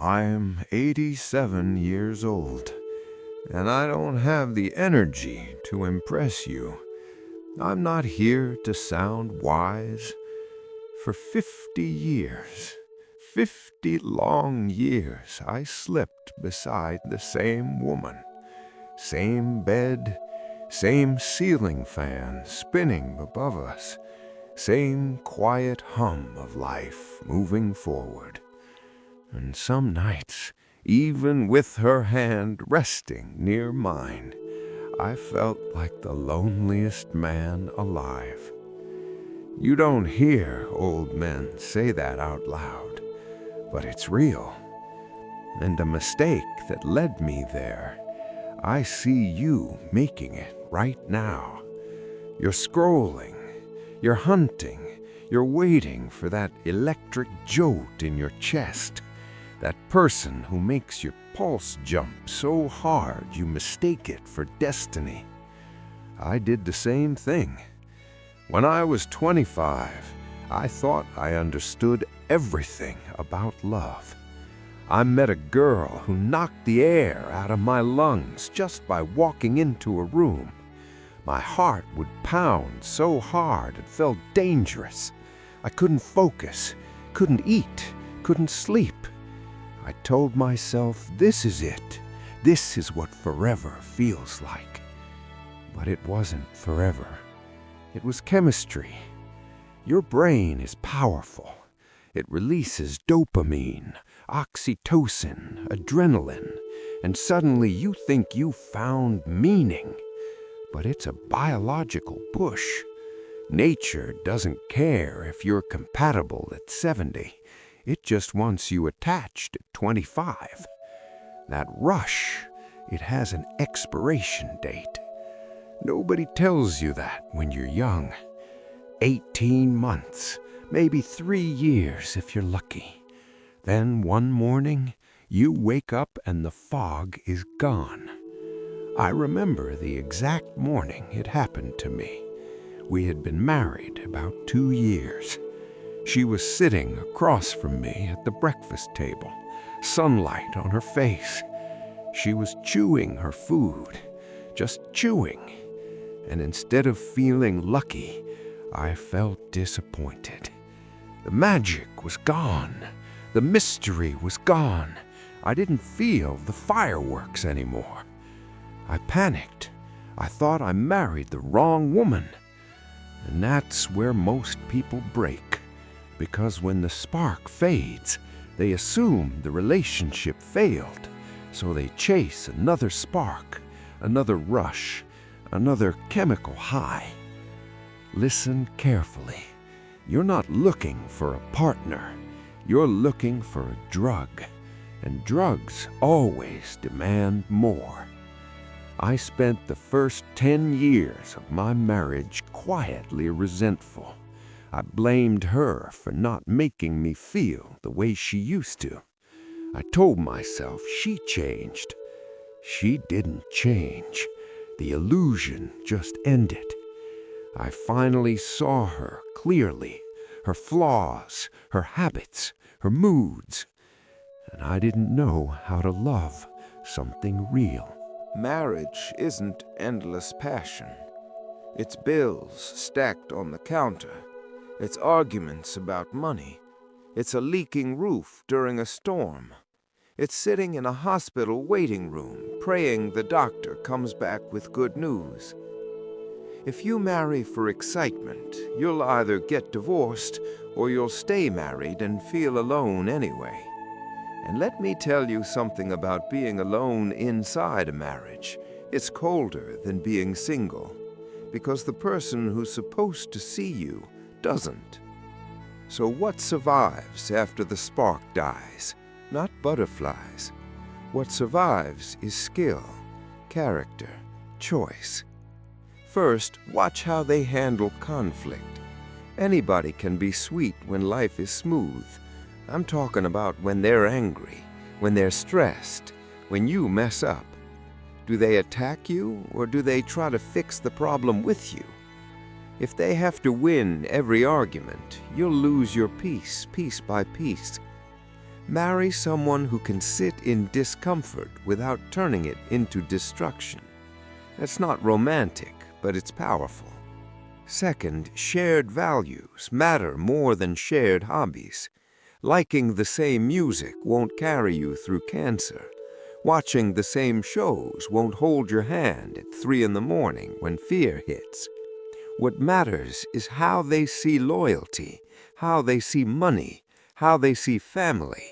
I'm 87 years old, and I don't have the energy to impress you. I'm not here to sound wise. For 50 years, 50 long years, I slept beside the same woman. Same bed, same ceiling fan spinning above us, same quiet hum of life moving forward. And some nights, even with her hand resting near mine, I felt like the loneliest man alive. You don't hear old men say that out loud, but it's real. And a mistake that led me there, I see you making it right now. You're scrolling, you're hunting, you're waiting for that electric jolt in your chest, that person who makes your pulse jump so hard you mistake it for destiny. I did the same thing. When I was 25, I thought I understood everything about love. I met a girl who knocked the air out of my lungs just by walking into a room. My heart would pound so hard it felt dangerous. I couldn't focus, couldn't eat, couldn't sleep. I told myself, this is it. This is what forever feels like. But it wasn't forever. It was chemistry. Your brain is powerful. It releases dopamine, oxytocin, adrenaline, and suddenly you think you found meaning. But it's a biological push. Nature doesn't care if you're compatible at 70. It just wants you attached at 25. That rush, it has an expiration date. Nobody tells you that when you're young. 18 months, maybe 3 years if you're lucky. Then one morning, you wake up and the fog is gone. I remember the exact morning it happened to me. We had been married about 2 years. She was sitting across from me at the breakfast table, sunlight on her face. She was chewing her food, just chewing. And instead of feeling lucky, I felt disappointed. The magic was gone. The mystery was gone. I didn't feel the fireworks anymore. I panicked. I thought I married the wrong woman. And that's where most people break. Because when the spark fades, they assume the relationship failed. So they chase another spark, another rush, another chemical high. Listen carefully. You're not looking for a partner. You're looking for a drug. And drugs always demand more. I spent the first 10 years of my marriage quietly resentful. I blamed her for not making me feel the way she used to. I told myself she changed. She didn't change. The illusion just ended. I finally saw her clearly, her flaws, her habits, her moods, and I didn't know how to love something real. Marriage isn't endless passion. It's bills stacked on the counter. It's arguments about money. It's a leaking roof during a storm. It's sitting in a hospital waiting room, praying the doctor comes back with good news. If you marry for excitement, you'll either get divorced or you'll stay married and feel alone anyway. And let me tell you something about being alone inside a marriage. It's colder than being single, because the person who's supposed to see you doesn't. So what survives after the spark dies? Not butterflies. What survives is skill, character, choice. First, watch how they handle conflict. Anybody can be sweet when life is smooth. I'm talking about when they're angry, when they're stressed, when you mess up. Do they attack you, or do they try to fix the problem with you? If they have to win every argument, you'll lose your peace, piece by piece. Marry someone who can sit in discomfort without turning it into destruction. That's not romantic, but it's powerful. Second, shared values matter more than shared hobbies. Liking the same music won't carry you through cancer. Watching the same shows won't hold your hand at 3 in the morning when fear hits. What matters is how they see loyalty, how they see money, how they see family.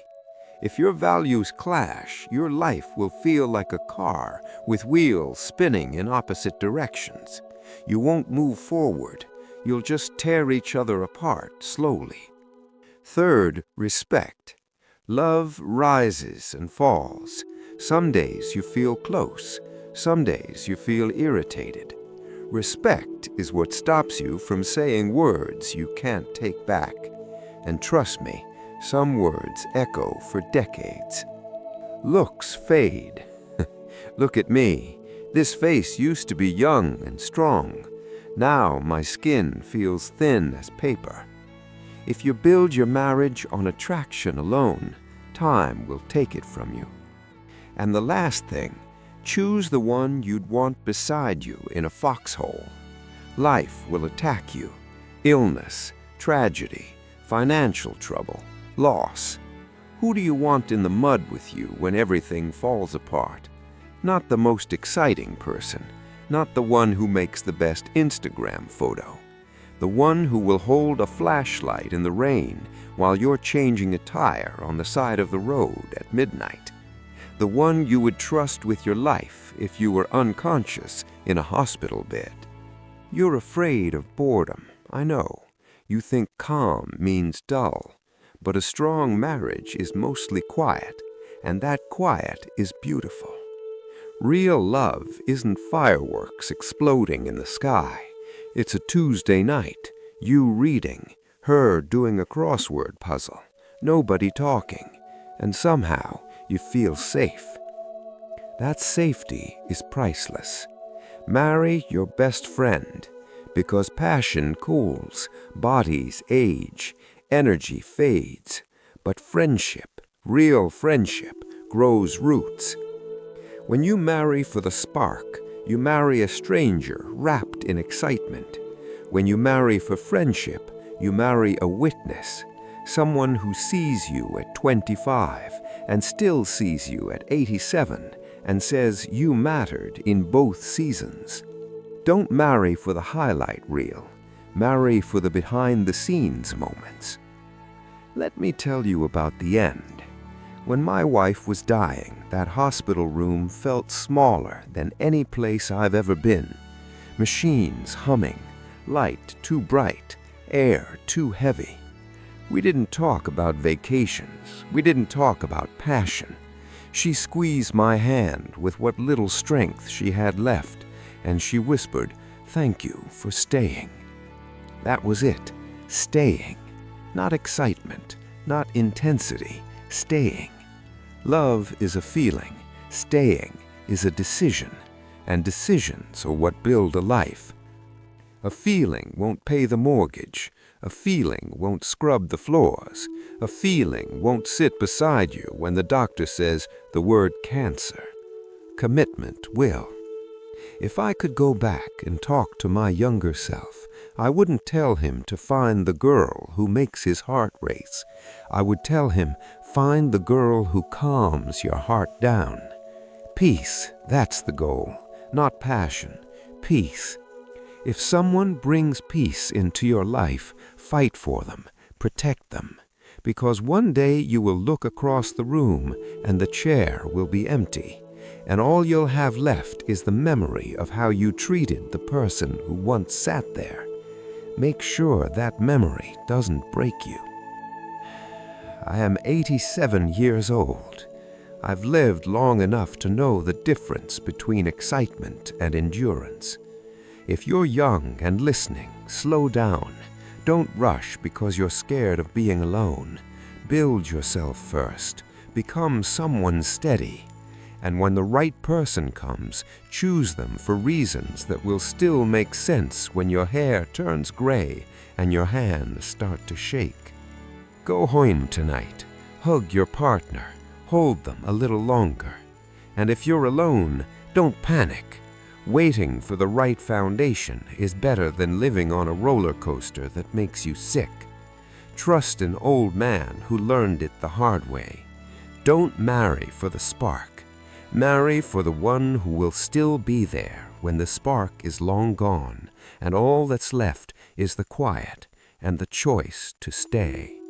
If your values clash, your life will feel like a car with wheels spinning in opposite directions. You won't move forward. You'll just tear each other apart slowly. Third, respect. Love rises and falls. Some days you feel close. Some days you feel irritated. Respect is what stops you from saying words you can't take back. And trust me, some words echo for decades. Looks fade. Look at me. This face used to be young and strong. Now my skin feels thin as paper. If you build your marriage on attraction alone, time will take it from you. And the last thing, choose the one you'd want beside you in a foxhole. Life will attack you. Illness, tragedy, financial trouble, loss. Who do you want in the mud with you when everything falls apart? Not the most exciting person, not the one who makes the best Instagram photo. The one who will hold a flashlight in the rain while you're changing a tire on the side of the road at midnight. The one you would trust with your life if you were unconscious in a hospital bed. You're afraid of boredom, I know. You think calm means dull. But a strong marriage is mostly quiet, and that quiet is beautiful. Real love isn't fireworks exploding in the sky. It's a Tuesday night, you reading, her doing a crossword puzzle, nobody talking, and somehow you feel safe. That safety is priceless. Marry your best friend, because passion cools, bodies age, energy fades, but friendship, real friendship, grows roots. When you marry for the spark, you marry a stranger wrapped in excitement. When you marry for friendship, you marry a witness, someone who sees you at 25 and still sees you at 87 and says you mattered in both seasons. Don't marry for the highlight reel. Marry for the behind-the-scenes moments. Let me tell you about the end. When my wife was dying, that hospital room felt smaller than any place I've ever been. Machines humming, light too bright, air too heavy. We didn't talk about vacations. We didn't talk about passion. She squeezed my hand with what little strength she had left, and she whispered, "Thank you for staying." That was it, staying. Not excitement, not intensity, staying. Love is a feeling, staying is a decision, and decisions are what build a life. A feeling won't pay the mortgage. A feeling won't scrub the floors. A feeling won't sit beside you when the doctor says the word cancer. Commitment will. If I could go back and talk to my younger self, I wouldn't tell him to find the girl who makes his heart race. I would tell him, find the girl who calms your heart down. Peace, that's the goal, not passion. Peace. If someone brings peace into your life, fight for them, protect them, because one day you will look across the room and the chair will be empty, and all you'll have left is the memory of how you treated the person who once sat there. Make sure that memory doesn't break you. I am 87 years old. I've lived long enough to know the difference between excitement and endurance. If you're young and listening, slow down. Don't rush because you're scared of being alone. Build yourself first. Become someone steady. And when the right person comes, choose them for reasons that will still make sense when your hair turns gray and your hands start to shake. Go home tonight. Hug your partner, hold them a little longer. And if you're alone, don't panic. Waiting for the right foundation is better than living on a roller coaster that makes you sick. Trust an old man who learned it the hard way. Don't marry for the spark. Marry for the one who will still be there when the spark is long gone and all that's left is the quiet and the choice to stay.